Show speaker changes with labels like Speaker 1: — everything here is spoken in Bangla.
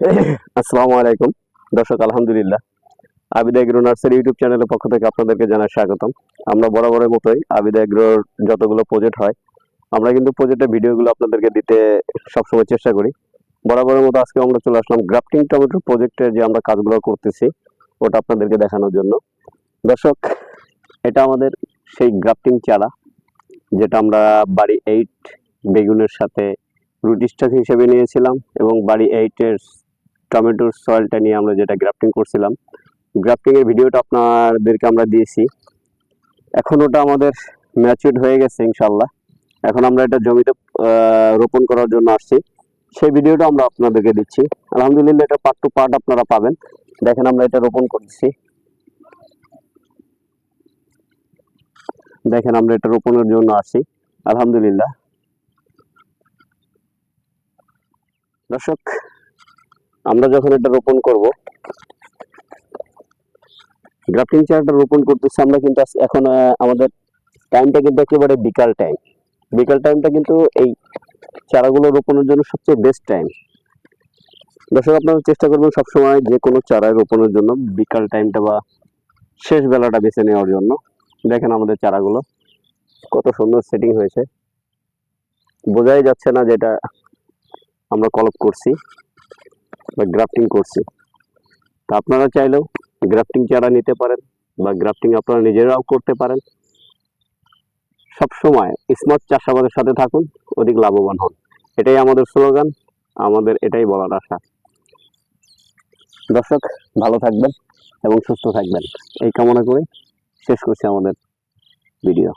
Speaker 1: আসসালামু আলাইকুম দর্শক, আলহামদুলিল্লাহ। আবিদা এগ্রো নার্সারি ইউটিউব চ্যানেলের পক্ষ থেকে আপনাদেরকে জানাই স্বাগতম। আমরা বরাবরের মতোই আবিদা এগ্রোর যতগুলো প্রজেক্ট হয়, আমরা কিন্তু প্রজেক্টের ভিডিওগুলো আপনাদেরকে দিতে সবসময় চেষ্টা করি। বরাবরের মতো আজকে আমরা চলে আসলাম গ্রাফটিং টমেটো প্রজেক্টের যে আমরা কাজগুলো করতেছি ওটা আপনাদেরকে দেখানোর জন্য। দর্শক, এটা আমাদের সেই গ্রাফটিং চারা, যেটা আমরা বাড়ি 8 বেগুনের সাথে রুট স্টক হিসেবে নিয়েছিলাম, এবং বাড়ি 8-এর টমেটোর সয়েলটা নিয়ে আমরা যেটা গ্রাফটিং করছিলাম, গ্রাফটিং এর ভিডিওটা আপনাদেরকে আমরা দিয়েছি। এখন ওটা আমাদের ম্যাচিউরড হয়ে গেছে ইনশাল্লাহ। এখন আমরা এটা জমিতে রোপণ করার জন্য আসছি, সেই ভিডিওটা আমরা আপনাদেরকে দিচ্ছি। আলহামদুলিল্লাহ, এটা পার্ট টু পার্ট আপনারা পাবেন। দেখেন আমরা এটা রোপণ করছি, দেখেন আমরা এটা রোপণের জন্য আসছি। আলহামদুলিল্লাহ দর্শক, আমরা যখন এটা রোপণ করব, গ্রাফটিং চারাটা রোপণ করতেছি আমরা, কিন্তু এখন আমাদের টাইমটা কিন্তু একেবারে বিকাল টাইম। বিকাল টাইমটা কিন্তু এই চারাগুলো রোপণের জন্য সবচেয়ে বেস্ট টাইম। দর্শক, আপনারা চেষ্টা করবেন সবসময় যে কোনো চারা রোপণের জন্য বিকাল টাইমটা বা শেষ বেলাটা বেছে নেওয়ার জন্য। দেখেন আমাদের চারাগুলো কত সুন্দর সেটিং হয়েছে, বোঝাই যাচ্ছে না যেটা আমরা কলপ করছি বা গ্রাফটিং করছি। তা আপনারা চাইলেও গ্রাফটিং চারা নিতে পারেন বা গ্রাফটিং আপনারা নিজেরাও করতে পারেন। সবসময় স্মার্ট চাষাবাদের সাথে থাকুন, অধিক লাভবান হন, এটাই আমাদের স্লোগান, আমাদের এটাই বলার আশা। দর্শক, ভালো থাকবেন এবং সুস্থ থাকবেন এই কামনা করে শেষ করছি আমাদের ভিডিও।